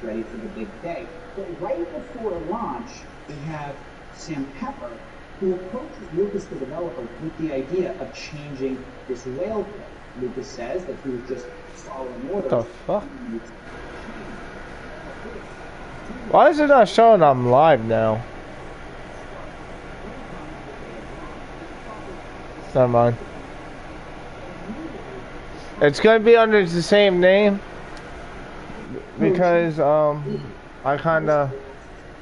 ready for the big day. But right before launch, we have Sam Pepper, who approaches Lucas, the developer, with the idea of changing this whale code. Lucas says that he was just following orders. What the fuck? Why is it not showing I'm live now? Never mind. It's gonna be under the same name because I kinda.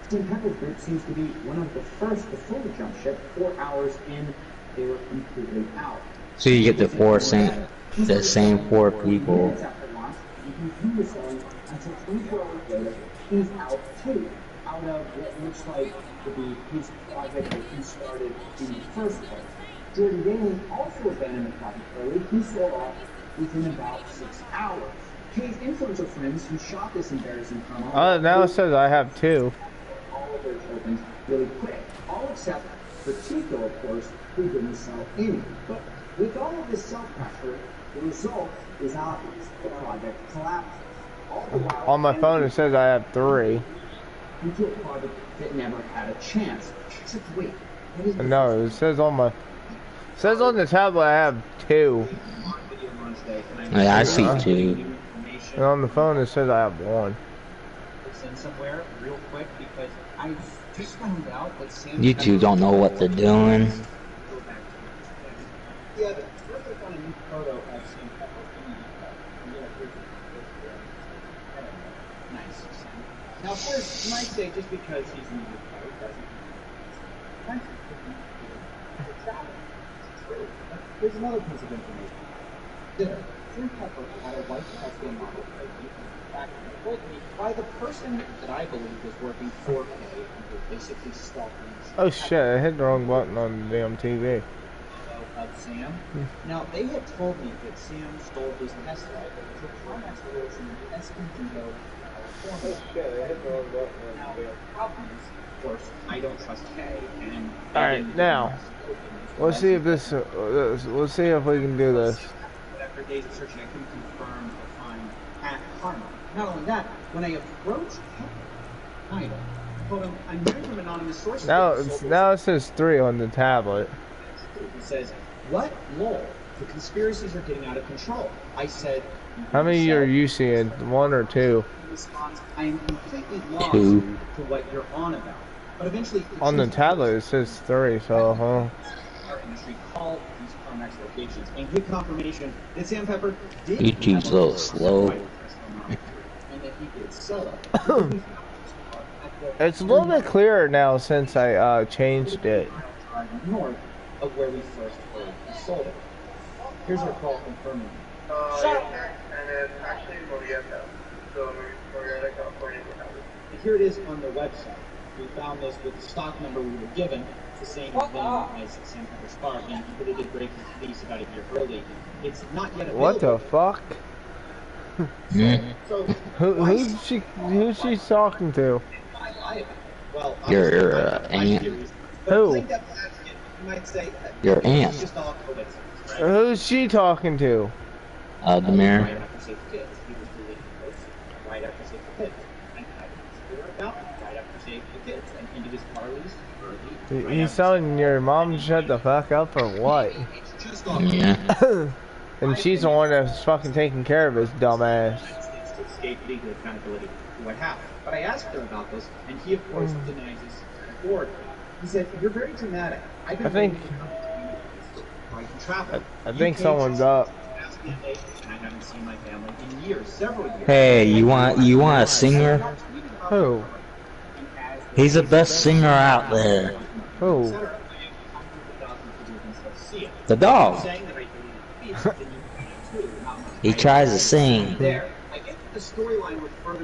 Sam Pepper's group seems to be one of the first to fully jump ship. 4 hours in, they were completely out. So you get the same four people. Until 24 hours later, he's out too. Out of what looks like to be his project that he started in the first place. Jordan Daly also abandoned the project early. He sold off within about 6 hours. Kay's influencer friends who shot this embarrassing promo. Now it says I have 2. All of their tokens really quick. All except for Tico, of course, who didn't sell any. But with all of this self-pressure, the result is obvious. The project collapses. On my phone it says I have 3. Into a project that never had a chance. Except wait. No, it says on my. It says on the tablet I have 2. Yeah, I see 2. And on the phone it says I have 1. Somewhere real quick because I just found out that Sam. You two don't know what they're doing. Yeah, but first I found a new photo of Sam Pepper. Nice. Now, of course, you might say just because he's in the UK doesn't. Here's another piece of information. Sam Pepper had a white custom model told me by the person that I believe was working for Kay and who basically stalking. Oh shit, I hit the wrong button on the damn TV. Of Sam. Now, they had told me that Sam stole his test drive to Climax Wheels in Escondido, California. Oh shit, I hit the wrong button on Now, the problem is, of course, I don't trust Kay, and... Alright, now, let's see if this, let's see if we can do this. But after days of searching, I couldn't confirm or find at Karma. Not only that, when I approached him, told him I'm hearing from anonymous sources. Now it says 3 on the tablet. He says, "What? Lol. The conspiracies are getting out of control." I said, "How many are you seeing? 1 or 2?" He responds, "I am completely lost 2. to what you're on about." But eventually, on the tablet it says 3, so our industry called these CarMax locations and get confirmation that Sam Pepper did. YouTube's a little slow. It's a little bit clearer now since I changed it. North of where we first heard he sold it. Here's our call confirming. And it's actually Morieta. So Morieta, California. And here it is on their website. We found this with the stock number we were given. It's the same thing as Sam Pepper's car, and he did break his lease about a year early. It's not yet available. What the fuck? So, who's she talking to? Well, Your aunt. Who? Your aunt. Who's she talking to? The mayor. He's telling your mom to shut the fuck up or what? Yeah. And she's the one that's fucking taking care of his dumb ass. What happened? But I asked her about this, and he of course denies this authority. He said, "You're very dramatic. I think someone's up." And I haven't seen my family in years, several years. Hey, you want a singer? Who? He's the best singer out there. Who? The dog. He tries to sing.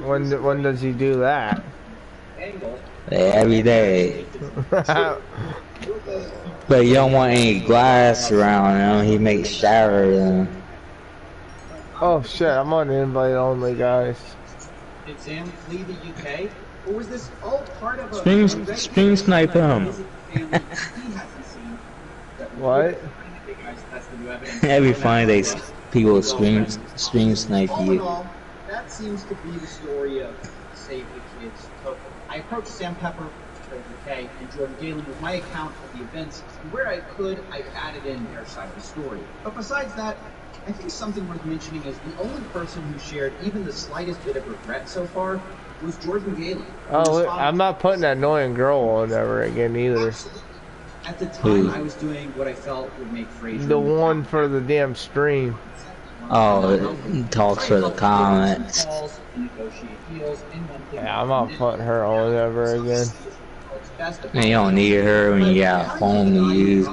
When does he do that? Every day. But you don't want any glass around him. He makes shower. Oh shit! I'm on invite only, guys. Did Sam flee the UK, or was this all part of a Stream snipe him. What? Every Friday, people stream snipe you. That seems to be the story of Save the Kids token. I approached Sam Pepper, K, and Jordan Galen with my account of the events, and where I could, I added in their side of the story. But besides that, I think something worth mentioning is the only person who shared even the slightest bit of regret so far was Jordan Galen. Oh, I'm not putting that annoying girl on ever again either. Absolutely. At the time, I was doing what I felt would make Fraser. The one for the damn stream. Oh, it talks for the comments. Yeah, I'm not putting her on ever again. And you don't need her when you got a phone to use.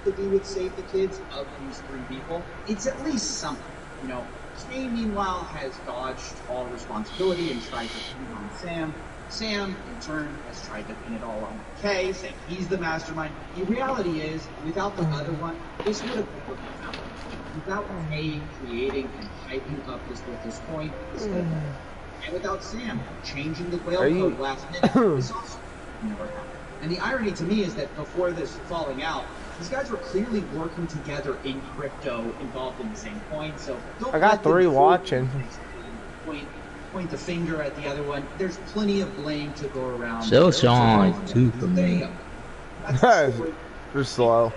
To do with Save the Kids of these three people, it's at least something. You know, Kay, meanwhile, has dodged all responsibility and tried to pin it on Sam. Sam, in turn, has tried to pin it all on Kay, saying he's the mastermind. The reality is, without the other one, this would have never happened. Without Kay creating and hyping up this at this point, this would have never happened. And without Sam changing the whale code last minute, this also never happened. And the irony to me is that before this falling out, these guys were clearly working together in crypto, involved in the same coin. So don't I got 3 watching. Point the finger at the other one. There's plenty of blame to go around. Still showing 2 for me. They're slow.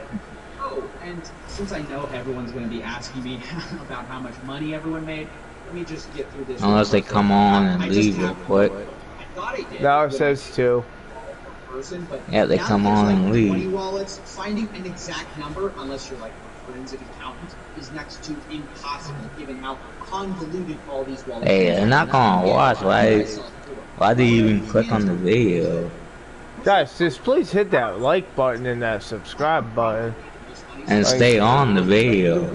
Oh, and since I know everyone's going to be asking me about how much money everyone made, let me just get through this. Unless they come on and leave real quick. Now it says 2. But yeah, they come on and leave. 20 wallets, finding an exact number, unless you're like a forensic accountant, is next to impossible, given how convoluted all these wallets are. Hey, they're not gonna watch. Why do you even click on the video? Guys, just please hit that like button and that subscribe button. And stay on the video.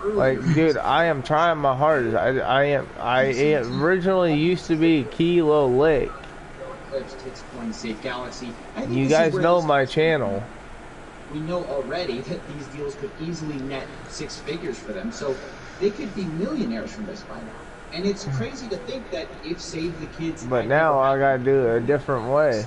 Like, dude, I am trying my hardest. I originally used to be Kilo Lake. You guys know my channel. We know already that these deals could easily net 6 figures for them, so they could be millionaires from this by now. And it's crazy to think that if Save the Kids... But now I gotta do it a different way.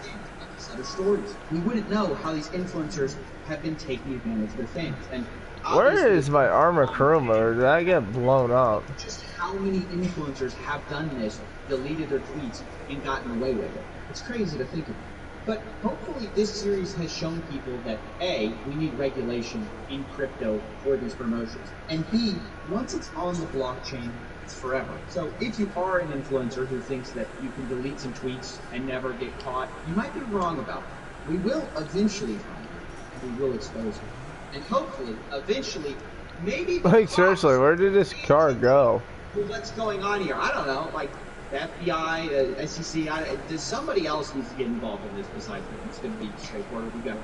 Other stories. We wouldn't know how these influencers have been taking advantage of their fans. And where is my armor chroma? Or did I get blown up? Just how many influencers have done this, deleted their tweets, and gotten away with it. It's crazy to think about. But hopefully this series has shown people that A, we need regulation in crypto for these promotions. And B, once it's on the blockchain, it's forever. So if you are an influencer who thinks that you can delete some tweets and never get caught, you might be wrong about that. We will eventually find you, and we will expose you. And hopefully, eventually, maybe... Like, seriously, where did this car go? What's going on here? I don't know, like... The FBI, SEC, somebody else needs to get involved in this besides me. It's going to be straightforward. We go.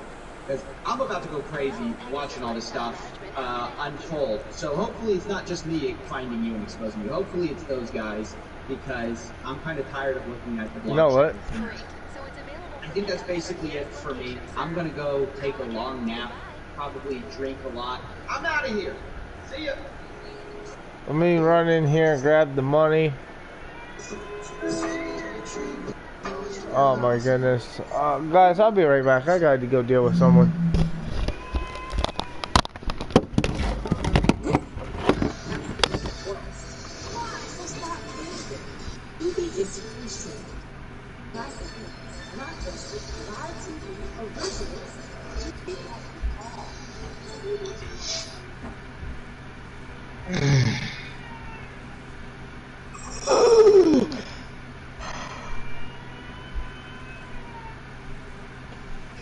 Because I'm about to go crazy watching all this stuff unfold. So hopefully it's not just me finding you and exposing you. Hopefully it's those guys, because I'm kind of tired of looking at the blockchain. You know what? I think that's basically it for me. I'm going to go take a long nap, probably drink a lot. I'm out of here. See ya. Let me run in here and grab the money. Oh my goodness. Guys, I'll be right back. I gotta go deal with someone.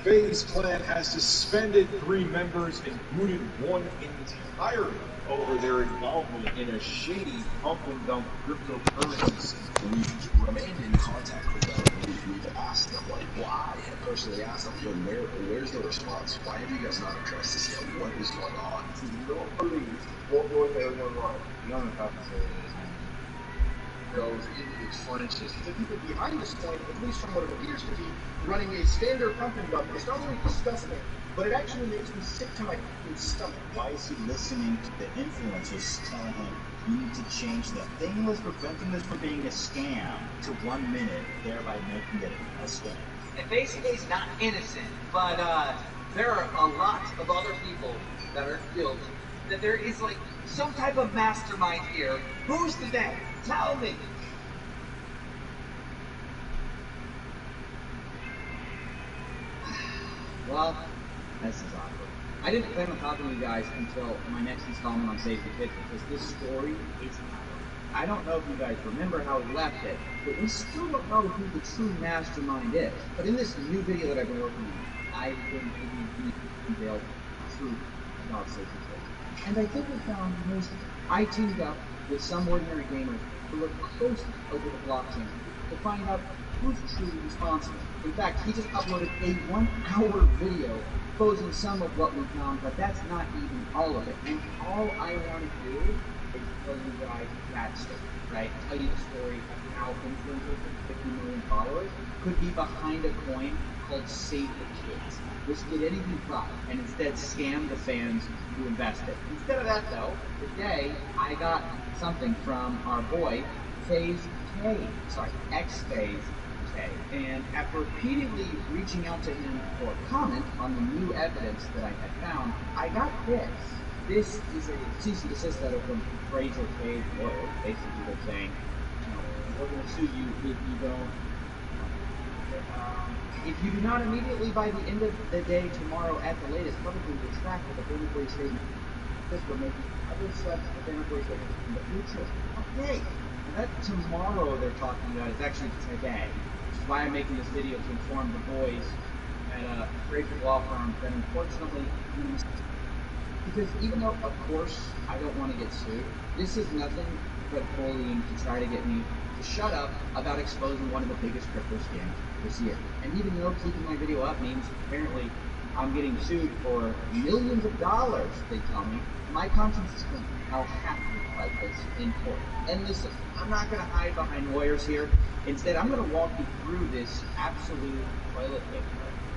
FaZe Clan has suspended 3 members and booted 1 entirely over their involvement in a shady pump and dump cryptocurrency scene. We've remained in contact with them. We've asked them, like, why? And personally asked them, where's the response? Why have you guys not addressed this yet? What is going on? Don't believe what was going on. None of the It's fun. It's just the people behind this point, at least from what it appears to be, running a standard pump and dump. It's not only disgusting, but it actually makes me sick to my stomach. Why is he listening to the influencers telling him you need to change the thing was preventing this from being a scam to 1 minute, thereby making it a scam? And basically he's not innocent, but there are a lot of other people that are guilty. That there is like some type of mastermind here. Who's the name? Tell me. Well, this is awkward. I didn't plan on talking to you guys until my next installment on Save the Kids because this story is awkward. I don't know if you guys remember how we left it, but we still don't know who the true mastermind is. But in this new video that I've been working on, I've been giving detailed truth about Save the Kids. And I think we found amazing. I teamed up with some ordinary gamers who look closely over the blockchain to find out who's truly responsible. In fact, he just uploaded a 1-hour video exposing some of what we found, but that's not even all of it. And all I want to do is tell you guys that story, right? Tell you the story of how influencers with 50 million followers could be behind a coin called Save the Kids, which did anything but, and instead scam the fans who invested. Instead of that, though, today I got something from our boy, X-Phase K. And after repeatedly reaching out to him for a comment on the new evidence that I had found, I got this. This is a cease and desist letter from Fraser K's lawyers. Basically, they're saying, we're going to sue you if you don't. If you do not immediately by the end of the day tomorrow at the latest publicly retract the defamatory statement, this will make other such defamatory statements in the future. Okay. That tomorrow they're talking about is actually today, which is why I'm making this video to inform the boys at Fraser Law Firm that unfortunately, because even though of course I don't want to get sued, this is nothing but bullying to try to get me to shut up about exposing one of the biggest crypto scams this year. And even though keeping my video up means apparently I'm getting sued for millions of dollars, they tell me, my conscience is clean. I'll have to fight this in court. And listen, I'm not going to hide behind lawyers here. Instead, I'm going to walk you through this absolute toilet paper.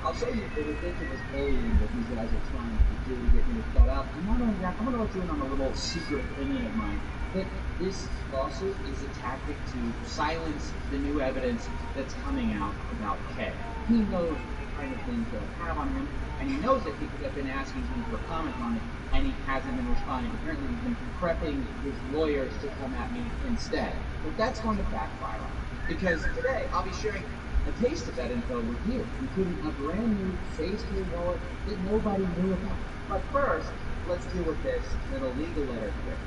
I'll show you the ridiculous bullying that these guys are trying to do to get me to shut up. And not only that, I'm going to let you in on a little secret opinion of mine. That this lawsuit is a tactic to silence the new evidence that's coming out about K. He knows the kind of things that I have on him, and he knows that people have been asking him for comment on it, and he hasn't been responding. Apparently he's been prepping his lawyers to come at me instead. But that's going to backfire on him. Because today I'll be sharing a taste of that info with you, including a brand new Facebook wallet that nobody knew about. But first, let's deal with this little legal letter here.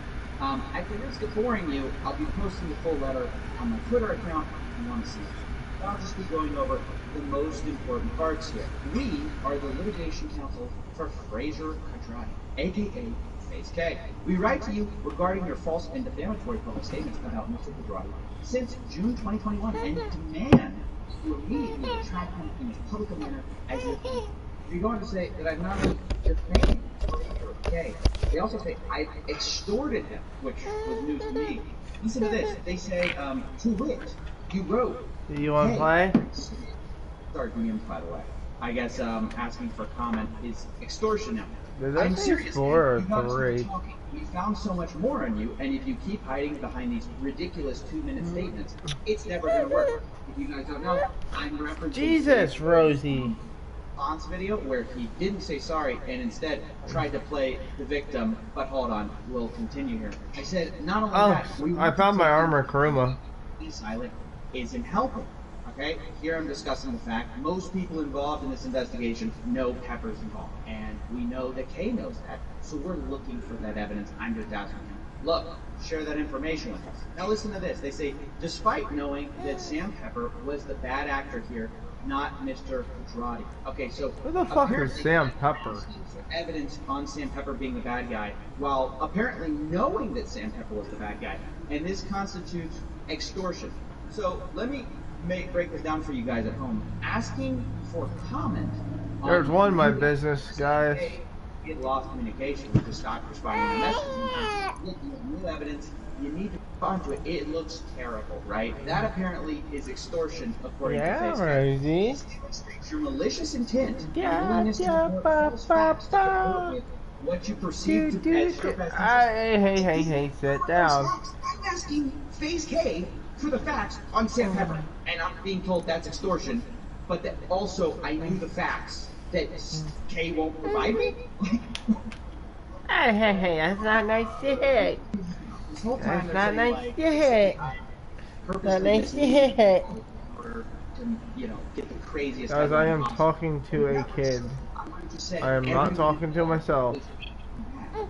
At the risk of boring you, I'll be posting the full letter on my Twitter account if you want to see it. I'll just be going over the most important parts here. We are the litigation counsel for Fraser Kadrati, aka Phase K. We write to you regarding your false and defamatory public statements about Mr. Kadrati since June 2021 and demand you immediately retract them in as public a manner as you can. You're going to say that I've not only defamed K, they also say I extorted him, which was news to me. Listen to this. They say, to wit, you wrote. Do you want to play? Start DMs, by the way. I guess asking for comment is extortion now. I'm serious. Four or three. We found so much more on you, and if you keep hiding behind these ridiculous 2-minute statements, it's never going to work. If you guys don't know, I'm referencing Jesus, Rosie. Response video where he didn't say sorry and instead tried to play the victim. But hold on, we'll continue here. I said not only that, I found my armor Kuruma. Silent isn't helping. Okay, here I'm discussing the fact most people involved in this investigation know Pepper's involved, and we know that Kay knows that. So we're looking for that evidence. I'm just asking him, look, share that information with us. Now listen to this. They say, despite knowing that Sam Pepper was the bad actor here, not Mr. Kadrati. Okay, so who the fuck is Sam Pepper? Evidence on Sam Pepper being the bad guy, while apparently knowing that Sam Pepper was the bad guy, and this constitutes extortion. So let me break this down for you guys at home. Asking for comment. There's one in my business, guys. Get lost communication. We just stopped responding to messages. Looking at new evidence. You need to respond to it. It looks terrible, right? That apparently is extortion, according to Facebook. Rosie. This demonstrates your malicious intent and willingness to false facts to comport with what you perceive to as your best interest. Hey, sit down. I'm asking Phase K for the facts on Sam Pepper, and I'm being told that's extortion, but that also I knew the facts that K won't provide me? Hey, that's not nice to hit. This whole time That's not nice like, to hit. Not nice to hit. Or to, get the craziest. Guys, I am possible. talking to a kid. I would have just said I am not talking to myself.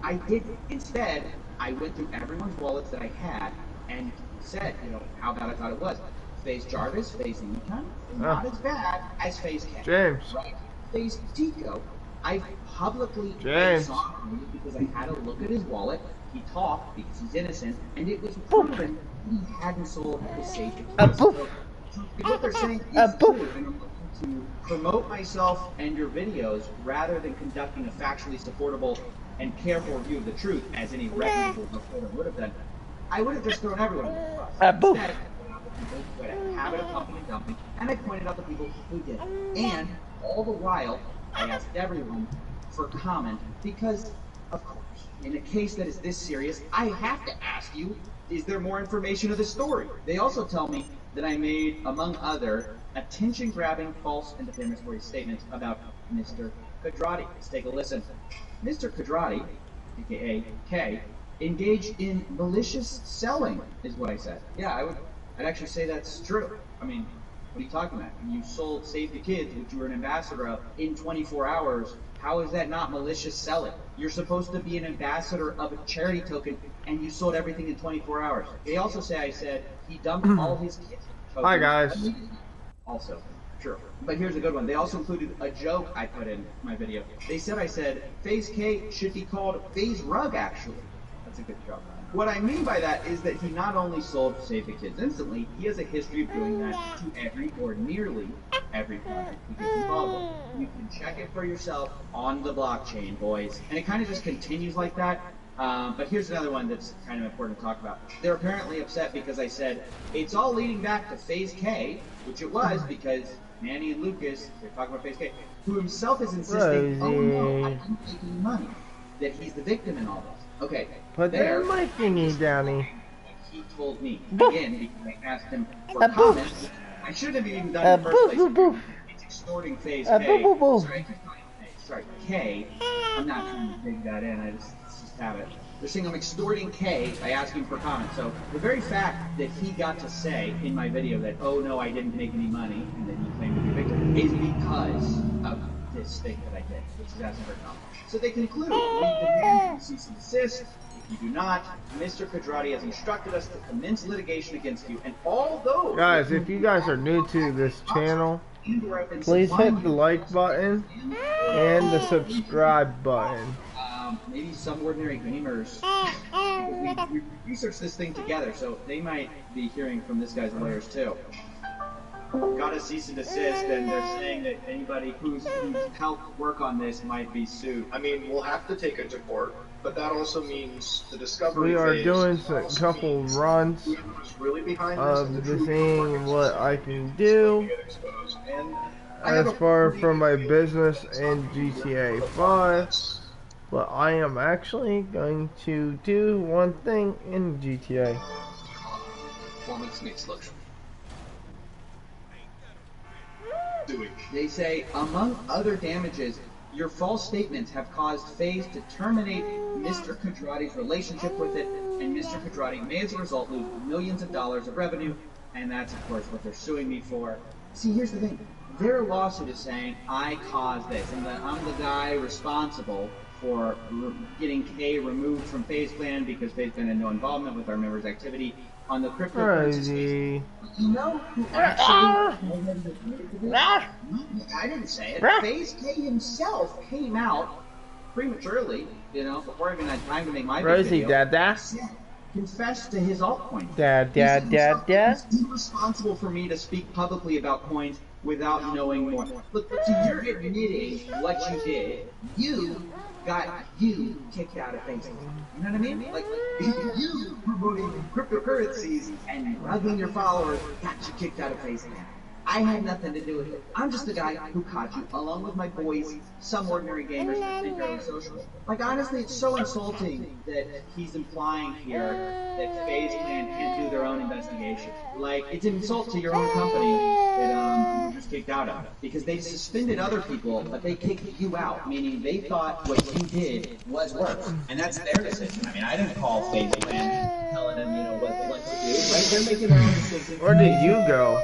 I did. Instead, I went through everyone's wallets that I had and said, how bad I thought it was. FaZe Jarvis, FaZe Econ, not as bad as FaZe K. James. Right? FaZe Tico, I publicly James. saw him because I had a look at his wallet. He talked because he's innocent, and it was proven he hadn't sold his safety. So what they're saying is true, and I'm looking to promote myself and your videos rather than conducting a factually supportable and careful review of the truth as any reputable reporter would have done. I would have just thrown everyone under the bus. Instead, I pointed out the people who had a habit of pumping and dumping, and I pointed out the people who did. And all the while, I asked everyone for comment because, of course, in a case that is this serious, I have to ask you, is there more information of the story? They also tell me that I made, among other, attention-grabbing, false, and defamatory statements about Mr. Kadrati. Let's take a listen. Mr. Kadrati, aka K, engaged in malicious selling, is what I said. Yeah, I'd actually say that's true. I mean, what are you talking about? You sold Save the Kids, which you were an ambassador of, in 24 hours. How is that not malicious selling? You're supposed to be an ambassador of a charity token, and you sold everything in 24 hours. They also say I said he dumped all his kids. Hi, guys. Also, true. But here's a good one. They also included a joke I put in my video. They said I said, FaZe K should be called FaZe Rug, actually. That's a good joke. What I mean by that is that he not only sold Save the Kids instantly, he has a history of doing that to every or nearly every project he gets involved with. You can check it for yourself on the blockchain, boys. And it kind of just continues like that. But here's another one that's kind of important to talk about. They're apparently upset because I said, it's all leading back to FaZe K, which it was because Manny and Lucas, they're talking about FaZe K, who himself is insisting, oh no, I'm making money, that he's the victim in all this. Okay, put that mic thingy, Downey. He told me, again, because I asked him for comments, I shouldn't have even done it in the first place. It's extorting FaZe K. Sorry, K. I'm not trying to dig that in, I just have it. They're saying I'm extorting K by asking for comments. So the very fact that he got to say in my video that, oh no, I didn't make any money, and that he claimed to be a victim, is because of this thing that I did, which is asking for comments. So they conclude, we demand cease and desist. If you do not, Mr. Kadrati has instructed us to commence litigation against you, and all those... Guys, if you guys are new to this channel, please hit the like button and the subscribe button. Maybe some ordinary gamers, we researched this thing together, so they might be hearing from this guy's lawyers too. Got a cease and desist, and they're saying that anybody who's helped work on this might be sued. I mean, we'll have to take it to court, but that also means the discovery we are phase doing a couple runs really of the seeing what I can do as far from my business in GTA5. But I am actually going to do one thing in GTA. They say, among other damages, your false statements have caused FaZe to terminate Mr. Kadrati's relationship with it, and Mr. Kadrati may as a result lose millions of dollars of revenue, and that's of course what they're suing me for. See, here's the thing. Their lawsuit is saying I caused this, and that I'm the guy responsible for getting K removed from FaZe Clan because FaZe Clan had no involvement with our members' activity on the cryptocurrency space. You know who actually... I didn't say it. FaZe K himself came out prematurely, before I even had time to make my video. Rosie, Dada? Confessed to his altcoin. Dad. He's responsible for me to speak publicly about coins without knowing more. Look, so you're admitting what you did. You got you kicked out of Facebook. You know what I mean? Like you promoting cryptocurrencies and rugging your followers got you kicked out of Facebook. I had nothing to do with it. I'm just the guy who caught you, along with my boys, some ordinary gamers that think they're social. Like, honestly, it's so insulting that he's implying here that FaZe Clan can't do their own investigation. Like, it's an insult to your own company that you just kicked out of. Because they suspended other people, but they kicked you out, meaning they thought what you did was worse. And that's their decision. I mean, I didn't call FaZe Clan telling them, what to do. Right? They're making their own decision. Where did you go?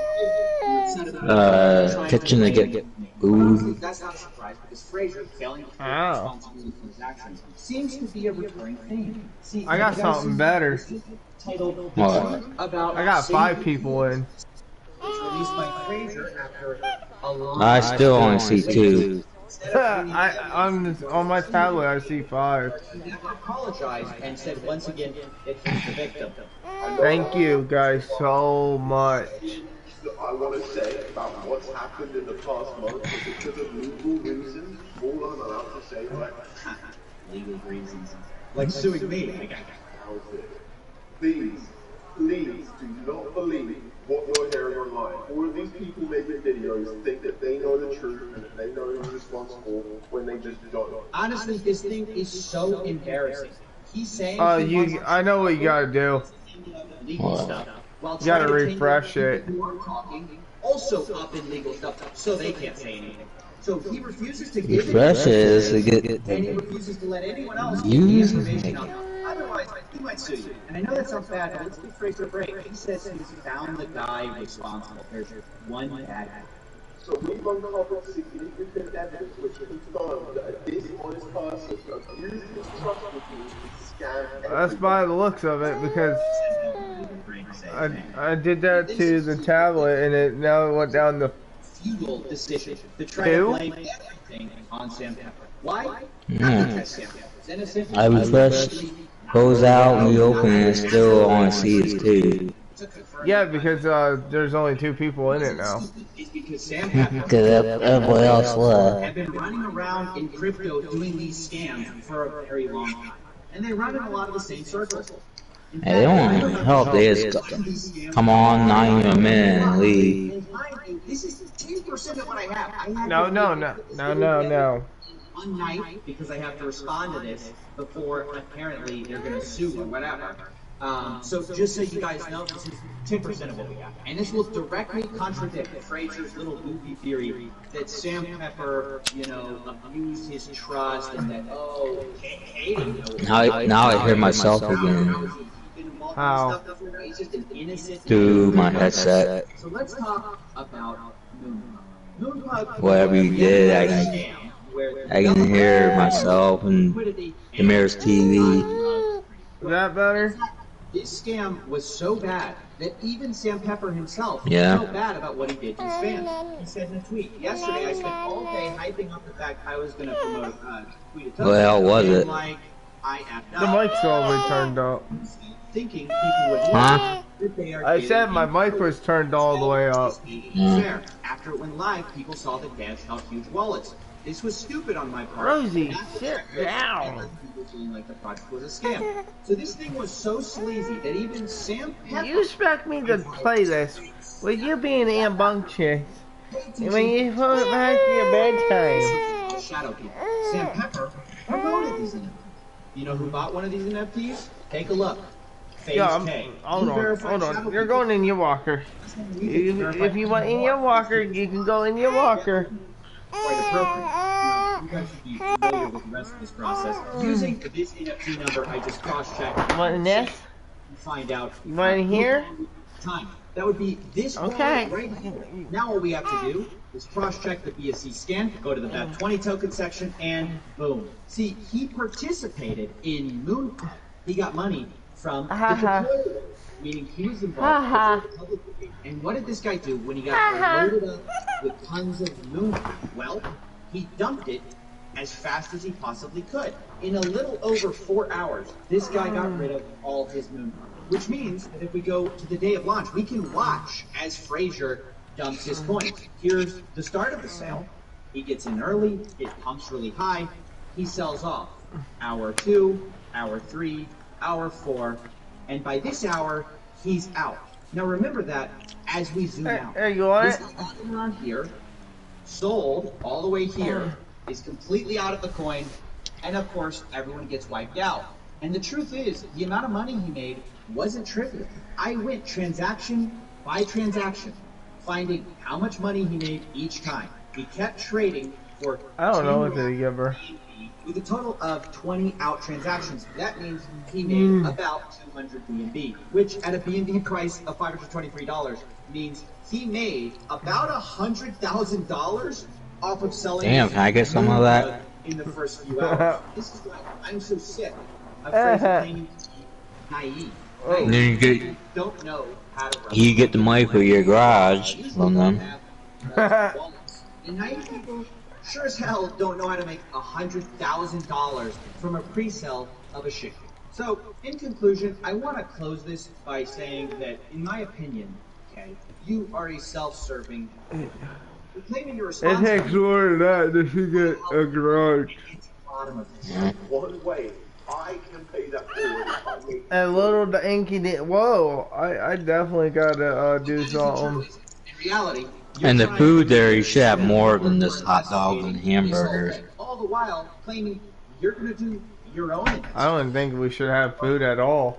Kitchen to get food. That's not a surprise because as Frazier failing to take Oh. responsibility for his actions seems to be a recurring theme. See, I got something better. Titled What? about I got 5 people in. was released by Frazier after a long I still only see 2. On my tablet I see 5. He never apologized and said once again that he's the victim. Thank you guys so much. I want to say about what's happened in the past month is because of legal reasons. All I'm allowed to say right now. Legal reasons. Like suing me. Please do not believe what you're hearing online. All of these people making videos think that they know the truth and that they know who's responsible when they just don't. Honestly, this thing is so embarrassing. He's saying I know what you gotta do. legal stuff while You gotta trying to refresh take it. people who are talking also up in legal stuff so they can't say anything. So he refuses to give Refreshes to get and he refuses to let anyone else get the information out. Otherwise, he might sue you. And I know that sounds bad, but let's give Fraser a break. He says he's found the guy responsible. There's one bad guy. So we've uncovered significant evidence which confirms that this honest person abused his trust with me to scam That's by the looks of it, because I did that to the tablet and it now went down to Futile decision to try Two? to blame everything on Sam Pepper. Why? Because Sam Pepper's innocent. I refresh, goes out, and we open it, and still only sees 2. yeah, because there's only 2 people in it now. It's because Sam Pepper Because everybody else left. have been running around in crypto doing these scams for a very long time. And they run in a lot of the same circles. And they don't even help, they just come on, not even a minute, and leave. And mind you, this is 10% of what I have. I have No. one night because I have to respond to this before apparently they're going to sue or whatever. So just so you guys know, this is 10% of what we have. And this will directly contradict Frazier's little goofy theory that Sam Pepper, abused his trust and that, hating. Now I hear myself again How? He's just an innocent through my headset. So let's talk about Moonpug. Whatever you did, I can hear myself and the mirror's TV. Is that better? This scam was so bad that even Sam Pepper himself Yeah. felt bad about what he did to his fans. He said in a tweet, yesterday I spent all day hyping up the fact I was going to promote Tweet a What the hell was it? Like, I effed The up. mic's already turned up. Thinking people would Huh? that they are I said my mic was turned all the way up. fair. After it went live, people saw that fans held huge wallets. This was stupid on my part. Rosie, Not sit fair. down. And people feeling like the project was a scam. So this thing was so sleazy that even Sam Pepper. You expect me to play this with you being rambunctious when you put it back to your bedtime? Shadow people. Sam Pepper promoted these NFTs. You know who bought one of these NFTs? Take a look. Phase Yeah, K. hold on. You're going in your walker. If you want in your walker, you can go in your walker. Quite appropriate. Now, you guys should be familiar with the rest of this process. Using this NFT number, I just cross-checked. You want in this? Find out. You want in here? Time. That would be this Okay. wallet right here. Now what we have to do is cross-check the BSC scan, go to the BEP20 token section, and boom. See, he participated in Moonpug. He got money from the deployer, meaning he was involved with the public. And what did this guy do when he got loaded up with tons of Moonpug? Well, he dumped it as fast as he possibly could. In a little over 4 hours, this guy got rid of all his Moonpug. Which means that if we go to the day of launch, we can watch as Frazier dumps his coins. Here's the start of the sale. He gets in early, it pumps really high, he sells off. Hour 2, hour 3, hour 4, and by this hour, he's out. Now remember that as we zoom out. There you are. This button around here, sold all the way here, is completely out of the coin, and of course, everyone gets wiped out. And the truth is, the amount of money he made wasn't trivial. I went transaction by transaction, finding how much money he made each time. He kept trading for I don't know what to give her. with a total of 20 out transactions. That means he made about 200 BNB, which at a BNB price of $523 means he made about $100,000 off of selling. Damn, can I get some of that? In the first few hours. This is why I'm so sick of Fraser claiming to be naive. And then Don't know how to run. you get the money for your garage from them. And naive people sure as hell don't know how to make $100,000 from a pre-sale of a shit. So, in conclusion, I want to close this by saying that, in my opinion, okay, you are a self-serving. Claiming you're It takes more than that to get a garage. One way I can pay that forward if I make And little the inky did. Whoa, I definitely gotta do something. In reality, And the food there, you should have more than just hot dogs and hamburgers. all the while claiming you're going to do your own. I don't think we should have food at all.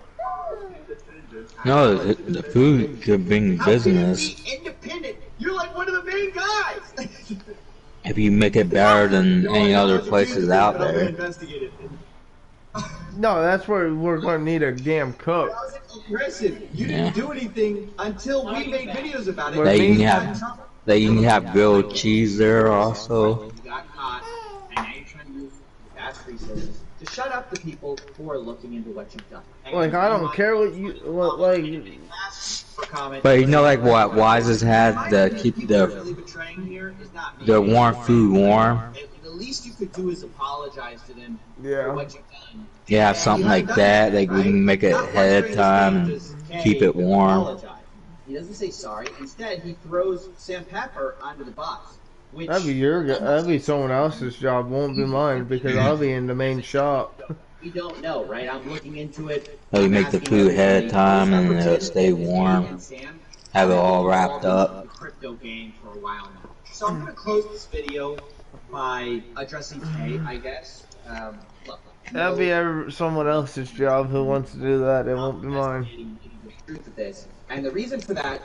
No, the food could bring business. Independent. You're like one of the main guys. If you make it better than any other places out there. No, that's where we're gonna need a damn cook. Aggressive. You didn't do anything until we made videos about it. They can have grilled cheese there also. You got caught, and now you're trying to use fast resources to shut up the people who are looking into what you've done. Like, I don't care what you like. But you know, like what Wise's had to keep the warm food warm. The least you could do is apologize to them for what you've done. Yeah, something like that. Like we can make it ahead of time and keep it warm. He doesn't say sorry. Instead, he throws Sam Pepper onto the bus. That'd be someone else's job. Won't be mine because I'll be in the main shop. We don't know, right? I'm looking into it. So you make the food ahead of time and it'll stay warm. Have it all wrapped up. Crypto game for a while now. So I'm gonna close this video by addressing Kay, I guess. Look, That'll be someone else's job who wants to do that. It won't be mine. Truth of this, and the reason for that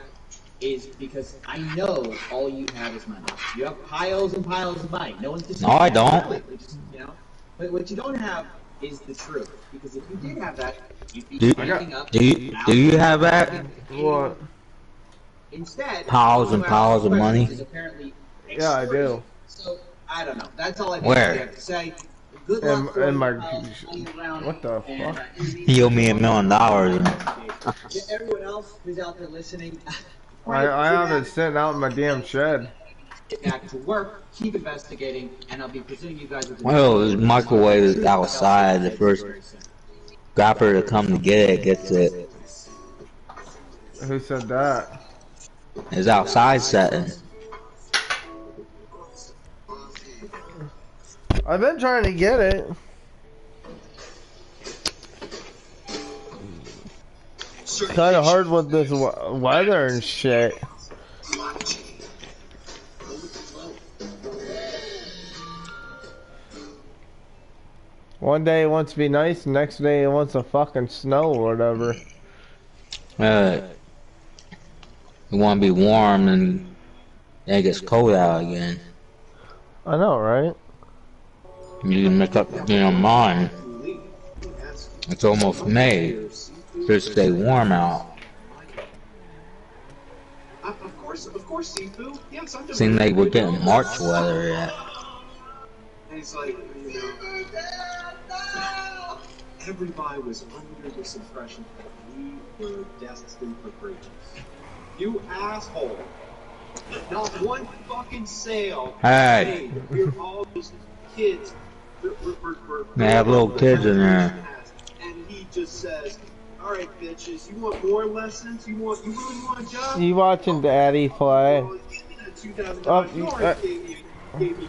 is because I know all you have is money. You have piles and piles of money. No one's disputing. No, I don't. You know, but what you don't have is the truth. Because if you did have that, you'd be standing up. Do you have that? What? Instead, Piles and piles of money? Yeah, I do. So I don't know. That's all I Where? have to say. Good luck. In my. What the fuck? He owed me $1 million. To everyone else who's out there listening, I have it sitting out in my damn shed. Get back to work, keep investigating, and I'll be presenting you guys with. Well, this microwave is outside. The first grapper to come to get it gets it. Who said that? It's outside setting. I've been trying to get it. It's kind of hard with this weather and shit. One day it wants to be nice, the next day it wants to fucking snow or whatever. You want to be warm and then it gets cold out again. I know, right? You can make up your mind. It's almost May. Just stay warm out. Of course, seafood. Yes, I'm just. Seems like we're getting March weather yet. And it's like, you know, everybody was under this impression that we were destined for greatness. You asshole! Not one fucking sale. Hey. We're all just kids. They have little kids in there. And he just says, "All right, bitches, you want more lessons? You really want a job? You watching Daddy play? Well, give me that $2,000. You already gave me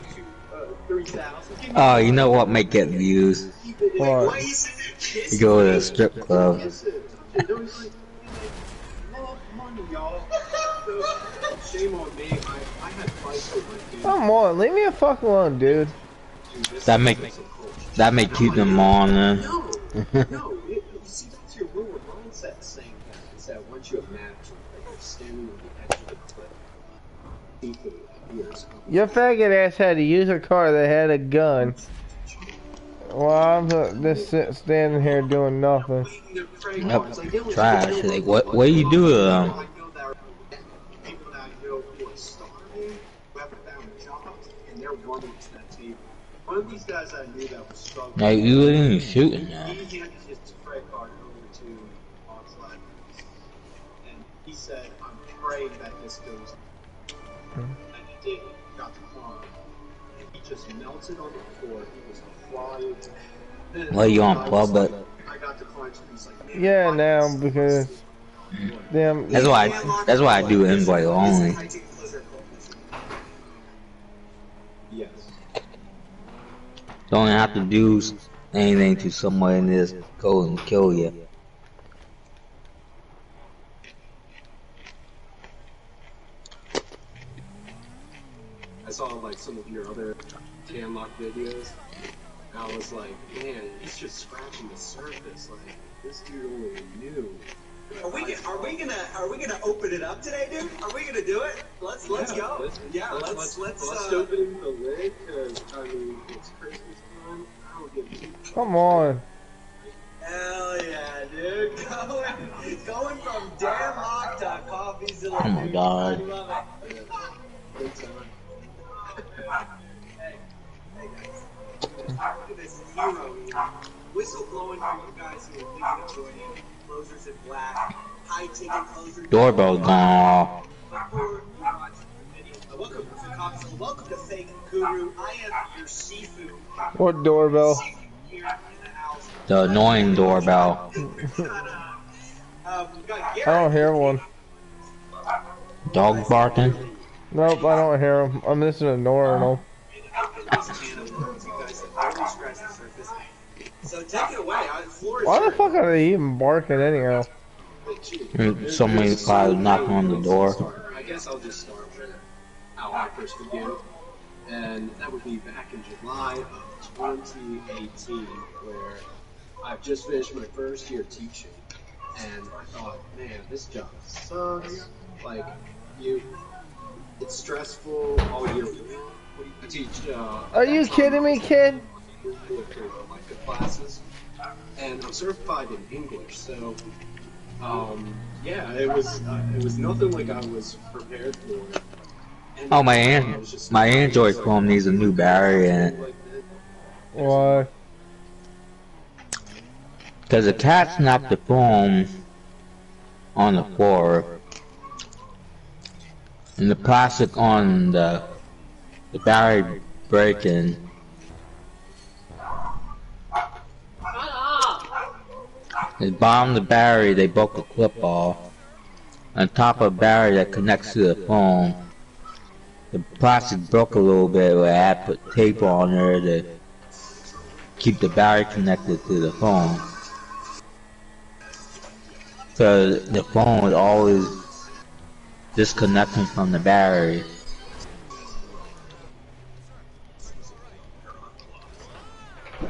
$3,000. Oh, you know what might get views? What? You go to a strip club. Shame on me. I had fights with my dude. Come on, leave me a fuck alone, dude. That may keep them on then. No. See, that's your ruler mindset saying that. Is that once you have matched, that you're standing on the edge of the cliff. Seafood appears. Your faggot ass had to use a car that had a gun. Well, I'm just standing here doing nothing. Yep. Trash. Like, what do you do with them? running to that table. One of these guys I knew that was struggling. Like, you ain't shooting now. He handed his credit card over to Oxlade, and he said, "I'm praying that this goes." And he did. Got declined. And he just melted on the floor. He was crying. Then Well, you on public? I got declined. So he's like, Yeah, now because damn. That's why I do invite only. Yes. Don't have to do anything to someone in this go and kill you. I saw like some of your other Tanlock videos. And I was like, man, he's just scratching the surface. Like this dude only knew. Are we gonna open it up today, dude? Are we gonna do it? Let's go. Let's open the lid because I mean it's Christmas time. I don't give a Come on. Hell yeah, dude. Going from damn hawk to coffee's a Oh my god. I love it. good time. Hey guys. Look at this hero here. Whistle blowing for you guys who are thinking of joining Closers in Black, high ticket closers. Doorbell's gone off. Before you watch the video, welcome to Cops, welcome to Fake Guru. I am your seafood. What doorbell? Seafood here in the house. The annoying doorbell. I don't hear one. Dog barking. Nope, I don't hear him. I'm missing a urinal. So take it away. Why the fuck are they even barking anyhow? Somebody probably knocking on the door. I guess I'll just start with how I first began. And that would be back in July of 2018, where I've just finished my first year teaching. And I thought, man, this job sucks. Like, it's stressful all year long. I teach, Are you kidding me, kid? Like the classes, and I'm certified in English, so yeah, it was nothing like I was prepared for. And Oh, my Android phone needs a new battery in it. Why? Because the cat knocked the phone on the floor, and the plastic on the battery breaking. It bombed the battery, they broke the clip off. On top of the battery that connects to the phone, the plastic broke a little bit, where I had to put tape on there to keep the battery connected to the phone. So the phone was always disconnecting from the battery.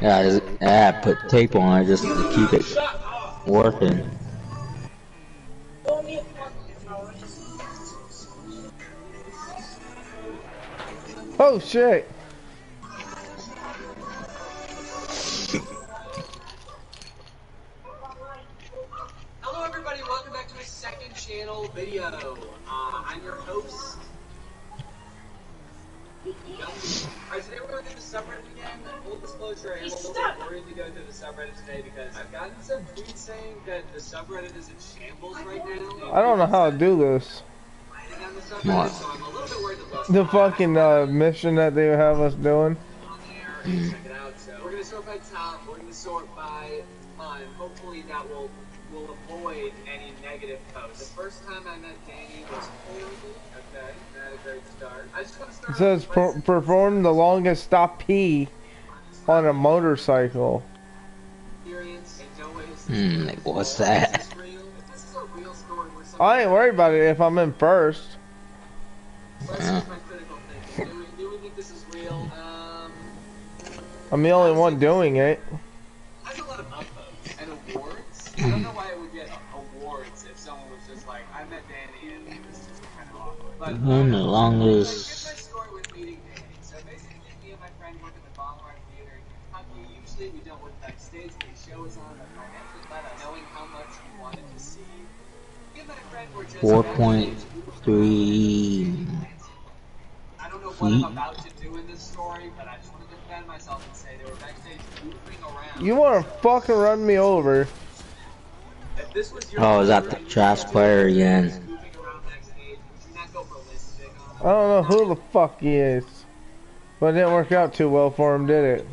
Yeah, I had to put tape on it just to keep it working. Oh shit! Hello everybody, welcome back to a second channel video. I'm your host. Alright, today we're going through the subreddit again. Full disclosure, I am a little bit worried to go through the subreddit today because I've gotten some tweets saying that the subreddit is in shambles right now. I don't know how to do this. What? So I'm a little bit worried that The fucking mission that they have us doing. on there and check it out. So we're gonna sort by top, we're gonna sort by time. Hopefully that will avoid any negative posts. The first time I met Danny was horrible. Okay, not a great start. I just want to start. It says perform the longest stop P on a motorcycle. Experience and no ways. Like, what's that? If this is a real story where someone I ain't worried about it if I'm in first. Let's use my critical thinking. Do we think this is real? I'm the only one doing it. Has a lot of upvotes and awards. I don't know why it would get awards if someone was just like, I met Danny and it was just kind of awkward. But The longest. here's my story with meeting Danny. So basically, me and my friend work at the Ballroom Theater in Kentucky. Usually we don't work backstage, but the show is on a financial let us, knowing how much we wanted to see. Me and my friend were just 4.3. I don't know what I'm about to do in this this story, but I just want to defend myself and say they were backstage goofing around. You wanna fucking run me over? If this was your Oh, is that the trash player again? goofing around backstage, would you not go ballistic I don't know who the fuck he is. But it didn't work out too well for him, did it?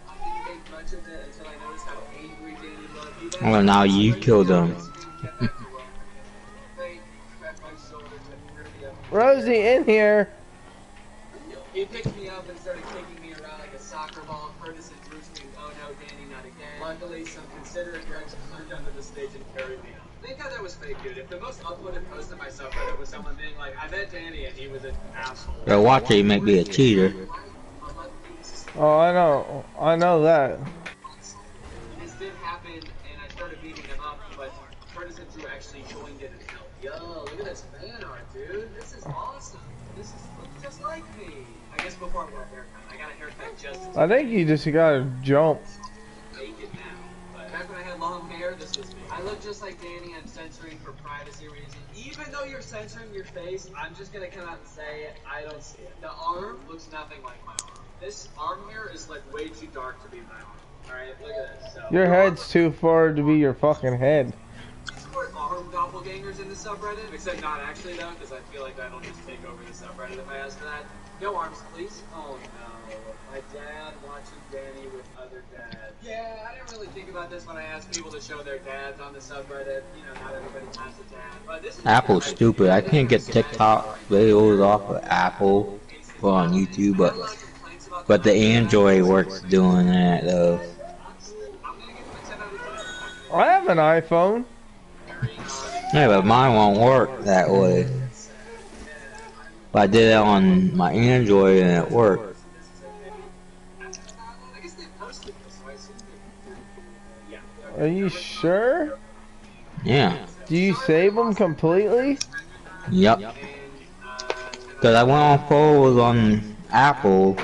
I didn't make much of it until I noticed how angry Danny looked. Well, now you killed him. Rosie, in here. He picked me up and started kicking me around like a soccer ball. Curtis and Drew screamed, "Oh no, Danny, not again." Luckily, some considerate Gregs climbed under the stage and carried me out. Thank God that was fake, dude. If the most uploaded post on my subreddit was someone being like, "I met Danny and he was an asshole." But watch it, you might be a cheater. Oh, I know that. This did happen, and I started beating him up, but Curtis and Drew actually joined in and helped. Yo, look at this fan art, dude. This is awesome. This is looks just like me. I guess before I got a haircut. I got a haircut just I think you just gotta jump. naked now. But back when I had long hair, this was me. I look just like Danny. I'm censoring for privacy reasons. Even though you're censoring your face, I'm just gonna come out and say it. I don't see it. The arm looks nothing like my arm. This arm here is like way too dark to be my arm. Alright, look at this. So, Your head's too far to be your fucking head. support arm doppelgangers in the subreddit, except not actually though, because I feel like that'll just take over the subreddit if I ask for that. No arms, please. Oh no, my dad watching Danny with other dads. Yeah, I didn't really think about this when I asked people to show their dads on the subreddit. You know, not everybody has a dad. But this is Apple's stupid. I can't get TikTok videos off of Apple or on YouTube, but the Android works doing that though. I have an iPhone. Yeah, but mine won't work that way. But I did it on my Android and it worked. Are you sure? Yeah. Do you save them completely? Yep. Cause I went on photos on Apple,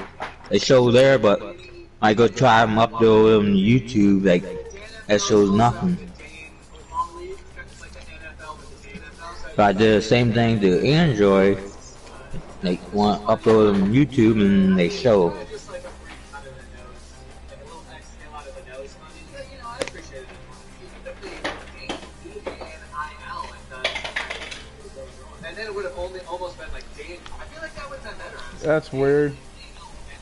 they show there, but I go try them upload them to YouTube, like it shows nothing. But I did the same thing to Android, like want to upload them to YouTube and they show. And then it would have only almost been like Danny. I feel like that would have been better. That's weird. And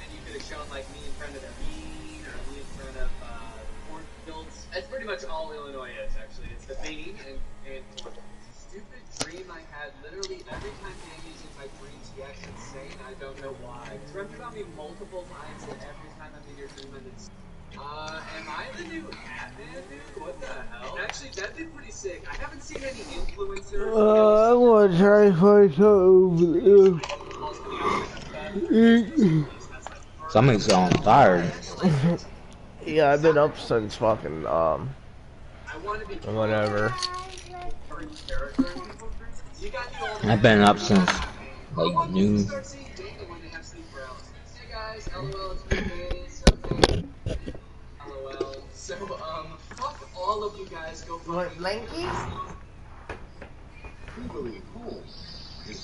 then you could have shown like me in front of the bean or me in front of cornfields. That's pretty much all Illinois is actually. It's the bean and stupid dream I had. Literally every time Danny's in my dreams, he acts insane. I don't know why. Dreamt about me multiple times, and every time I'm in your dream, I'm insane. Am I the new Batman, dude? What the hell? Actually, that'd be pretty sick. I haven't seen any influencers. I want to try to find something. Something's so tired. Yeah, I've been up since fucking whatever. I've been up since like noon. Hey guys, LOL, it's been days, okay. LOL. So, fuck all of you guys, go fucking... What, blankies? Equally cool.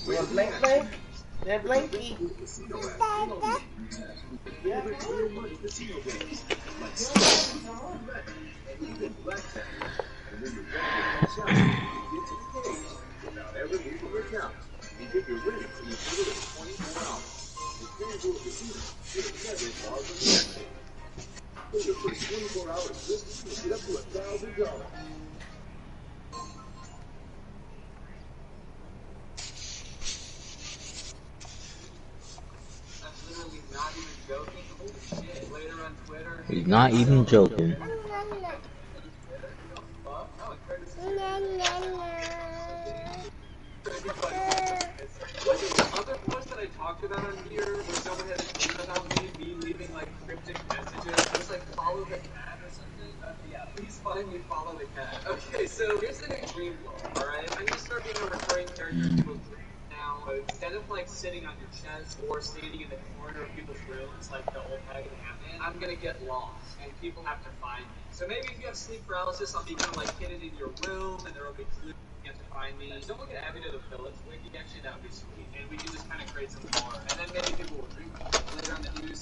What, blank? They're blanky. For 24 hours, this get up to $1,000. He's not even joking. The other post that I talked about on here, where someone had a tweet about me leaving like cryptic messages, it was like follow the cat or something. Yeah, please find me, follow the cat. Okay, so here's the new dream goal, alright? I'm gonna start being a recurring character in people's dreams now, but instead of like sitting on your chest or standing in the corner of people's rooms like the old Pagan Batman, I'm gonna get lost and people have to find me. So maybe if you have sleep paralysis, I'll be kind of like hidden in your room and there will be clues. You have to find me. Someone can add me to the village wiki, actually that would be sweet. And we can just kind of create some lore. And then maybe people will dream later on the news.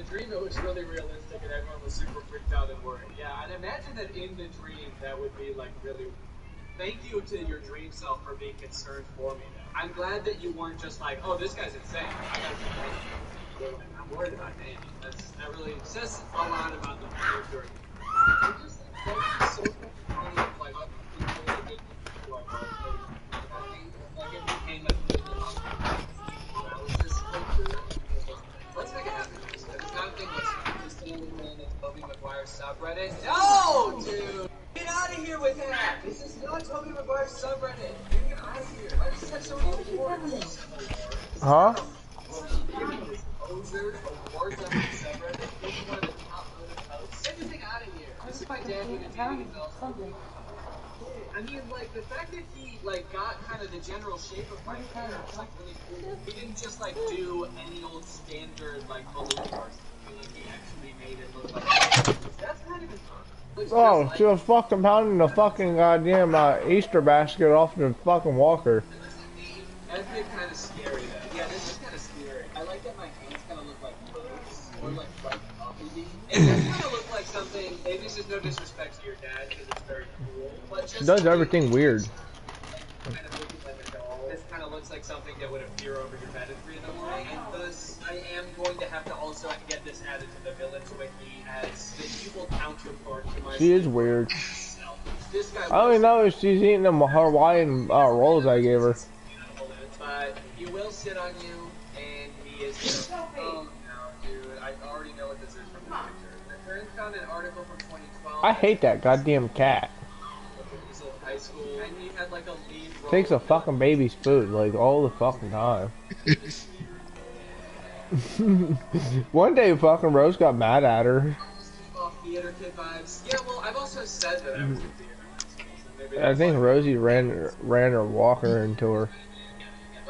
dream it was really realistic and everyone was super freaked out and worried. Yeah, I'd imagine that in the dream that would be like really. Thank you to your dream self for being concerned for me. I'm glad that you weren't just like, oh, this guy's insane. I gotta I'm worried about Danny. That really says a lot about the character. I'm just like so funny, like what people that did like it became like paralysis culture. Let's make it happen. If it's not a thing, let's just deal with the Tobey Maguire subreddit. No, dude! Get out of here with that! This is not Tobey Maguire subreddit. Get out of here. I just had so many awards. Huh? Everything out of here. This is my dad who did something. I mean, like, the fact that he, like, got kind of the general shape of my hair was, like, really cool. He didn't just, like, do any old standard, like, balloon bars. Like, he actually made it look like that's kind of Oh, she was fucking pounding the fucking goddamn Easter basket off the fucking walker. That's been kind of scary, though. Yeah, this is kind of scary. I like that my hands kind of look like birds, or like coffee beans. It does kind of look like something, and this is no disrespect to your dad, because it's very cool, but just... She does everything weird. Kind of looking like a doll. This kind of looks like something that would appear over your bed at 3 in the morning, and thus, I am going to have to also get this added to the Villains Wiki as the evil counterpart to my... She is weird. This guy I don't even know if she's eating them Hawaiian rolls I gave her. But he will sit on you, and he is... Oh, no, dude. I already know what this is from the picture. My friend found an article from 2012... I hate that goddamn cat. He's in high school, and he had, like, a lead role... Takes a fucking baby's food, like, all the fucking time. One day fucking Rose got mad at her. Theater kid vibes. Yeah, well, I've also said that I was in theater. I think Rosie ran her walker into her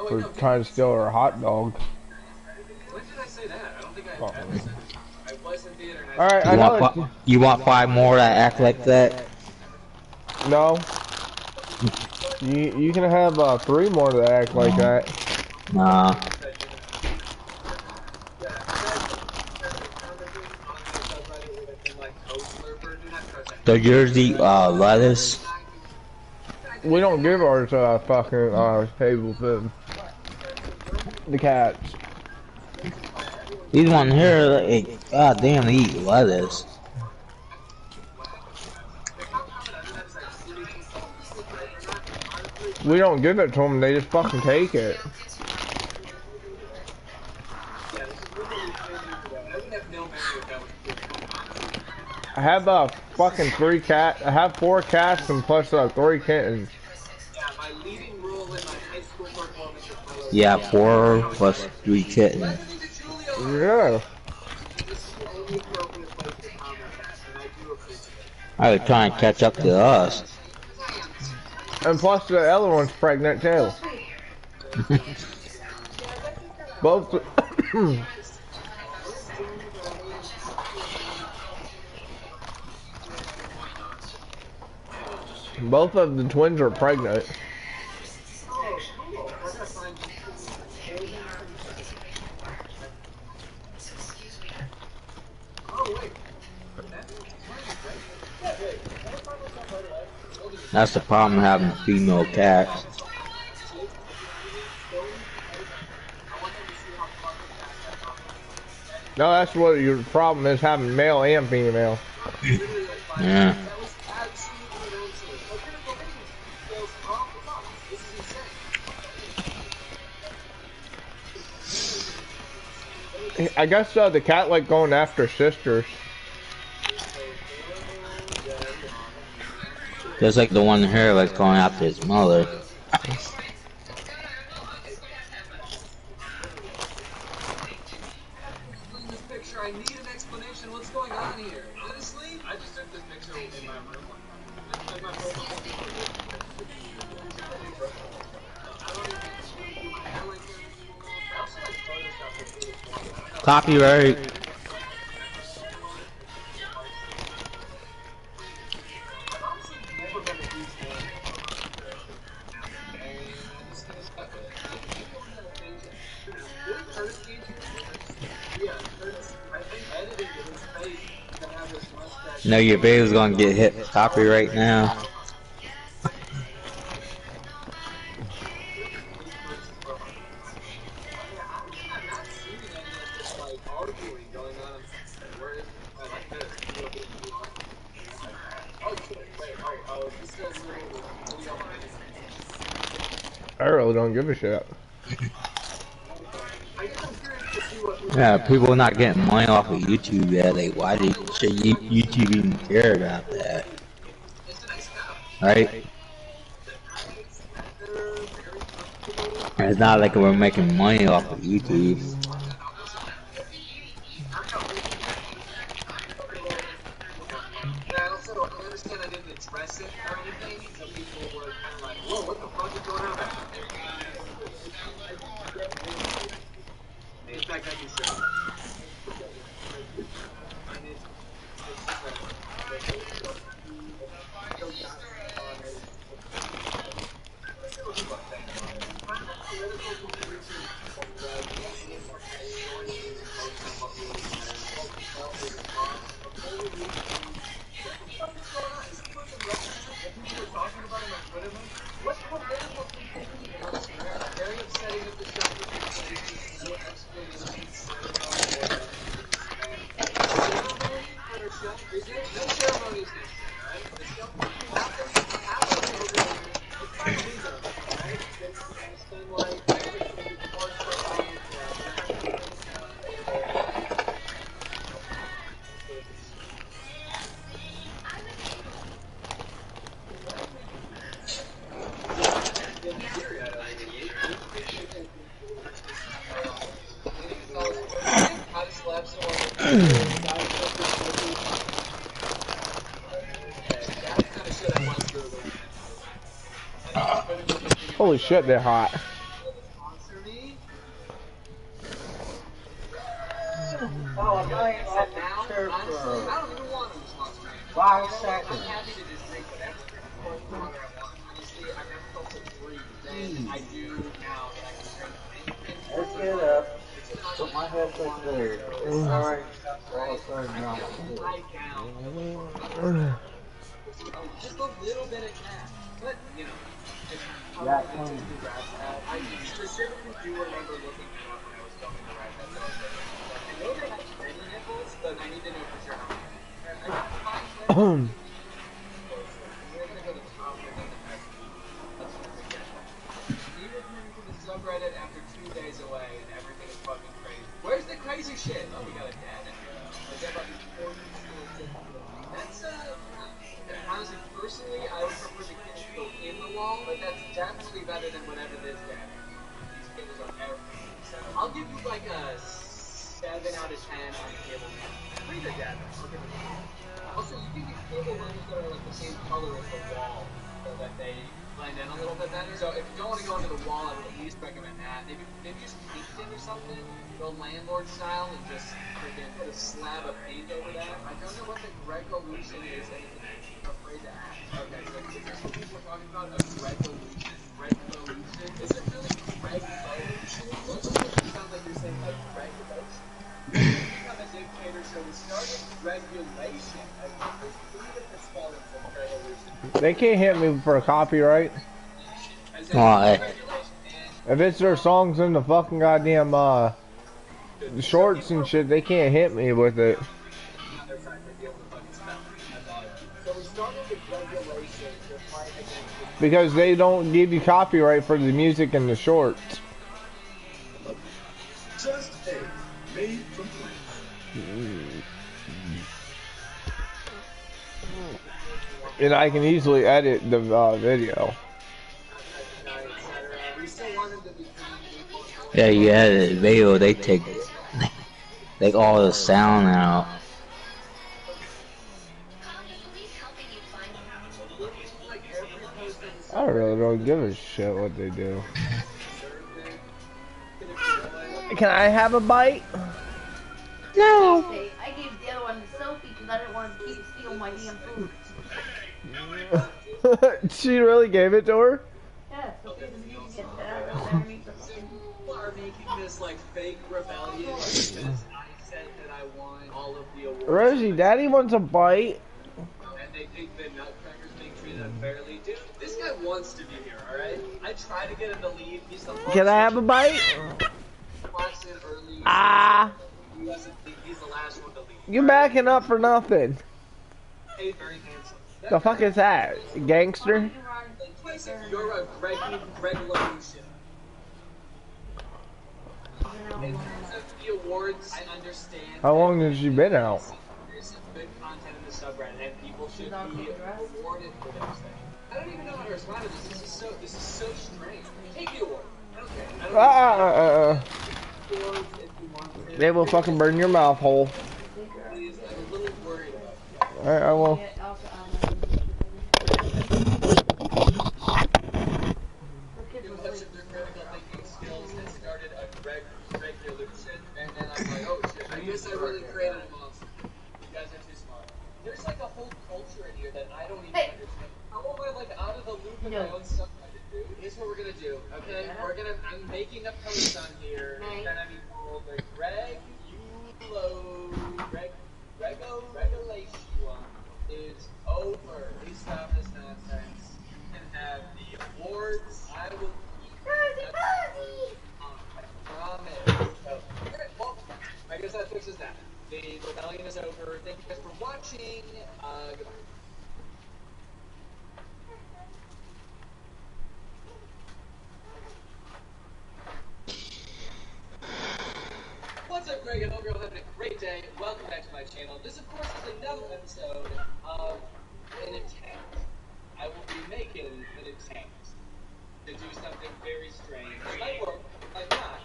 for trying to steal her hot dog. When did I say that? I don't think I ever said it. I was in theater and Alright, I know you want 5 more that act like that? No. You can have 3 more that act like that. Nah. Does yours eat lettuce? We don't give ours fucking table food. The cats. These one here, like, god damn, they eat lettuce. We don't give it to them, they just fucking take it. I have fucking 3 cats. I have 4 cats and plus 3 kittens. Yeah, 4 plus 3 kittens. Yeah. I was trying to catch up to us. And plus the other one's pregnant too. Both. Both of the twins are pregnant. That's the problem having female cats. No, that's what your problem is, having male and female. Yeah. I guess the cat like going after sisters. Just like the one here that's going after his mother. This picture, I need an explanation. What's going on here? Honestly, I just took this picture in my room. Copyright. know your video's gonna get hit copyright now. I'm not seeing any of this like arguing going on. Where is? Oh, like this. Oh, oh, is this a little video on I really don't give a shit. I guess I'm curious to see what people Yeah, people not getting money off of YouTube yet. Like, why should YouTube even care about that? It's a nice house. Right? It's not like we're making money off of YouTube. I also understand I didn't address it or anything, so people were kind of like, whoa, what the fuck is going on back there? In fact, I can show you. What's political very upsetting that the shop was no explanations no ceremony is necessary, right? The show happens over it's fine to lose it, right? Spend like Holy shit, they're hot. Oh, I'm going to have to chair for 5 seconds. I'm happy to just drink whatever water I want. Honestly, I never felt so free than I do now that I can drink anything. Let's get up. Put my headset there. Alright. All of a sudden, now. Just a little bit of cash. But, you know, Yeah, I specifically do remember looking it up when I was going to write that. I know they had many nipples, but I need to know for sure how many. Subreddit after 2 days away and everything is fucking crazy. Where's the crazy shit? Oh, we got a dad in here. That's honestly, personally, I would prefer the kids to go in the wall, but that's definitely better than whatever this dad is. These cables are everything. So I'll give you like a 7 out of 10 on the cable. Read the dad. Also, you can get cable runners that are like the same color as the wall, so that they blend in a little bit better. So if you don't want to go into the wall, I would at least recommend that. Maybe just paint it or something, go landlord style, and just freaking put a slab of paint over that. I don't know what the Greco-Lucian is. I'm afraid to ask. Okay, so is this what people are talking about? A Greco-Lucian? Greco-Lucian? Is it really Greco-Lucian? It sounds like you're saying like Greco-Lucian. Become a dictator, so we started regulation. They can't hit me for copyright. Why? If it's their songs in the fucking goddamn shorts and shit, they can't hit me with it. Because they don't give you copyright for the music in the shorts. Just eggs made from plants. And I can easily edit the video. Yeah, you edit the video, they take all the sound out. I really don't give a shit what they do. Can I have a bite? No. I gave the other one to Sophie because I didn't want to keep stealing my damn food. She really gave it to her? Yeah, Sophie doesn't need to get that. People are making this like fake rebellion because I said that I won all of the awards. Rosie, Daddy wants a bite. think the Nutcracker's being treated unfairly. Dude, this guy wants to be here, alright? I try to get him to leave. He's the Can I have a bite? early. Ah! He doesn't think he's the last one to leave. You're backing up for nothing. Hey, very handsome. The fuck is that? Gangster? You're a regulation. In terms of the awards, I understand. How long has you been out? There's some good content in the subreddit, and people should be rewarded for those things. I don't even know how to respond to this. This is so strange. Take the award. I don't care. I don't care. They will fucking burn your mouth hole. Please, I'm a little worried about that. Alright, I will. Much of their critical thinking skills had started a regulation, and then I'm like, oh shit, I guess I really created a monster. You guys are too smart. There's like a whole culture in here that I don't even understand. How am I like out of the loop in my own stuff I did do? Here's what we're gonna do, okay? I'm making a post on here, it's gonna be called the regulation is over. Please stop this nonsense and have the awards. I will promise. Well, I guess that fixes that. The rebellion is over. Thank you guys for watching. Goodbye. What's up, Greg? I hope you're all having a great day. Welcome back to my channel. This, of course, is another episode of an attempt. I will be making an attempt to do something very strange. It might work, it might not.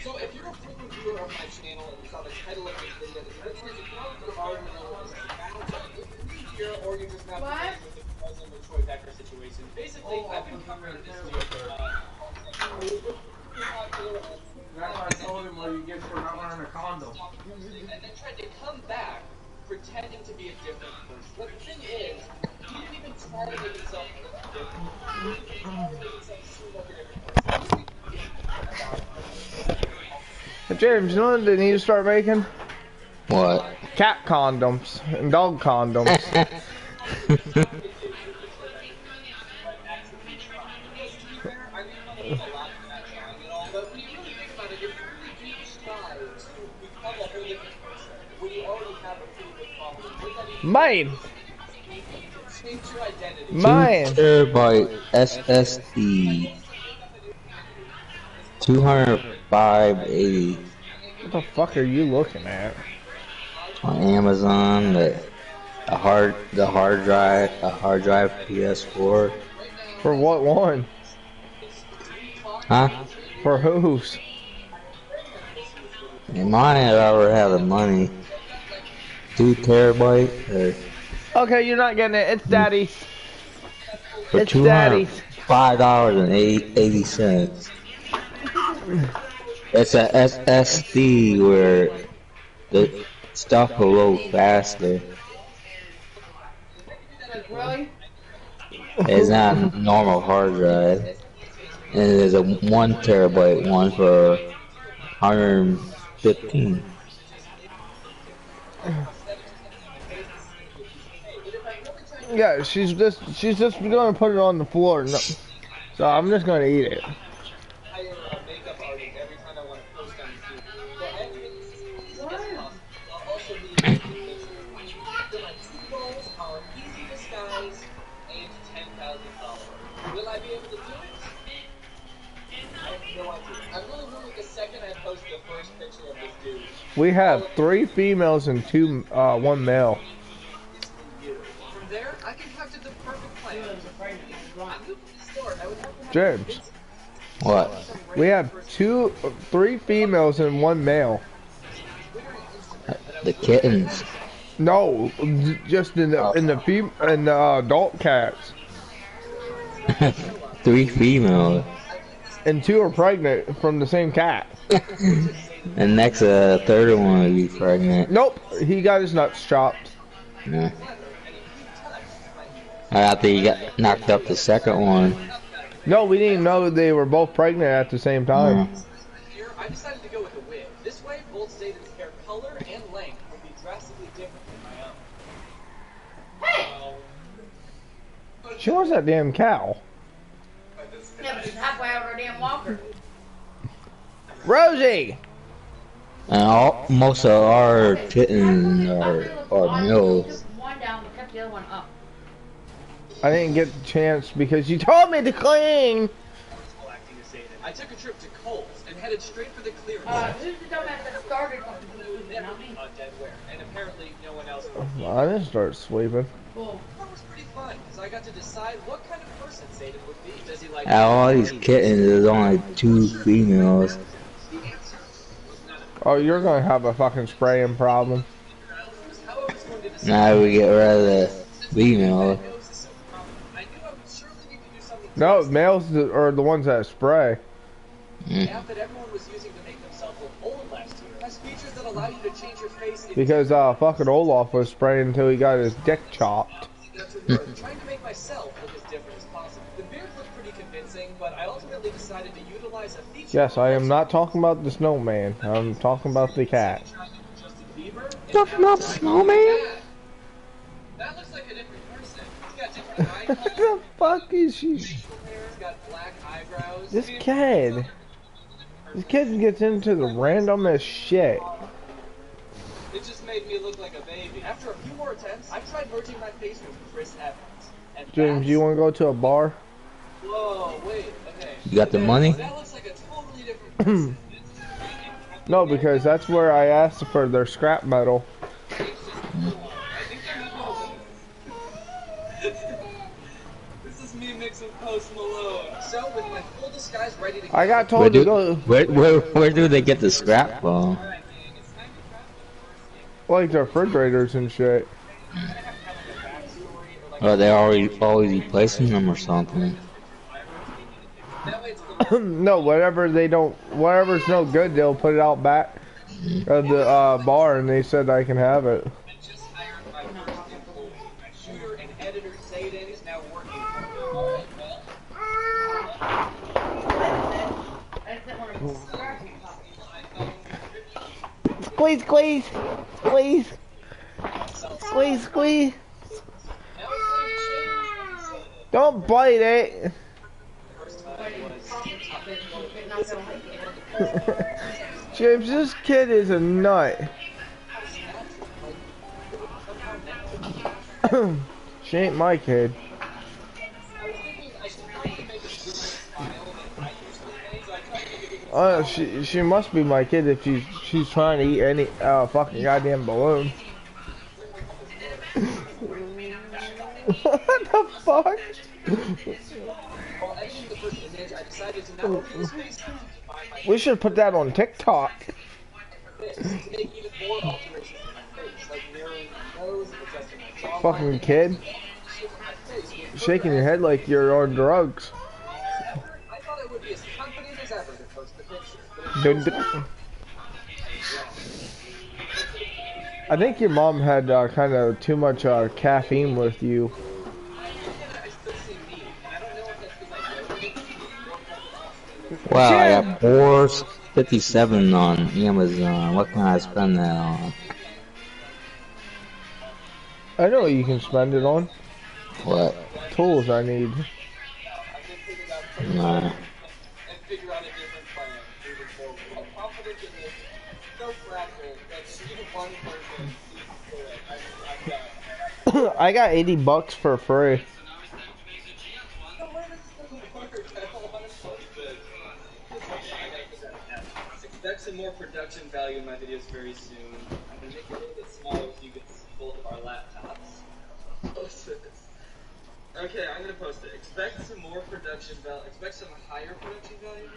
So if you're a frequent viewer of my channel and you saw the title of this video, the description is you already know what this is about. If you're new here or you're just not familiar with the President Troy Becker situation, basically I've been covering this video for that's what I told him what you get for not wearing a condom. and then tried to come back pretending to be a different person. But the thing is, he didn't even try to make himself look different. He didn't even try to make himself seem like a different person. Hey, James, you know what they need to start making? What? Cat condoms and dog condoms. Mine! 2 terabyte SSD. 205.80 What the fuck are you looking at? on Amazon. The hard drive PS4. For what one? Huh? For whose? In mine, I already have the money. 2 terabyte Okay, you're not getting it. It's daddy's. for It's daddy's. $205.80. It's a SSD where the stuff will load faster. It's not a normal hard drive. And there's a 1 terabyte one for 115. Yeah, she's just gonna put it on the floor. No. So I'm just gonna eat it. Will I be able to do it? I have no idea. I'm really hoping the second I post the first picture of this dude. We have 3 females and 1 male. From there, I concocted the perfect plan. I'm moving to start. I would have to have James, What? we have 3 females and 1 male. The kittens. No, just in the adult cats. 3 females. And 2 are pregnant from the same cat. And next, third one will be pregnant. Nope, he got his nuts chopped. Yeah. After he got knocked up the second one. No, we didn't know they were both pregnant at the same time. Here, I decided to go with a wig. This way, both Zayden's hair color and length would be drastically different. She wants that damn cow. Yeah, but she's halfway out of her damn walker. Rosie! And most of our kittens are You males. took one down but kept the other one up. I didn't get the chance because you told me to clean! I took a trip to Kohl's and headed straight for the clearance. Who's the dumbass that started fucking sweeping, not me? Deadware, and apparently no one else. I didn't start sweeping. Cool. That was pretty fun, because I got to decide what kind of person Satan would be. Does he like... Out of all these kittens, there's only 2 females. Oh, you're gonna have a fucking spraying problem. Now we get rid of the female. No, males are the ones that spray. app that everyone was using to make themselves look old last year has features that allow you to change your face in Because fucking Olaf was spraying until he got his dick chopped. trying to make myself look as different as possible. The beard looked pretty convincing, but I ultimately decided to utilize a feature. Yes, I am not talking about the snowman. I'm talking about the cat. Talking about the snowman? That looks like a different person. He's got different eye color. What the fuck is she? He's got black eyebrows. This kid. This kid gets into the randomest shit. It just made me look like a baby. After a few more attempts, I tried merging my face with Chris Evans. And James, you want to go to a bar? Whoa, wait, okay. You got the money? That looks like a totally different person. No, because that's where I asked for their scrap metal. This is me mixing Post Malone. So, with my full disguise ready to go. I got told to go. Where do they get the scrap from? Like the refrigerators and shit. Are they already replacing them or something? No, whatever's no good, they'll put it out back of the bar, and they said I can have it. Squeeze, squeeze, squeeze, squeeze, squeeze. Don't bite it. James, this kid is a nut. She ain't my kid. She must be my kid if she's trying to eat any fucking goddamn balloon. What the fuck? We should put that on TikTok. Fucking kid. Shaking your head like you're on drugs. I think your mom had kind of too much caffeine with you. Wow, I got $4.57 on Amazon. What can I spend that on? I know what you can spend it on. What? Tools I need. Nah. I got $80 for free. Expect some more production value in my videos very soon. I'm gonna make it a little bit smaller so you can see both of our laptops. Okay, I'm gonna post it. Expect some more production value. Expect some higher production value.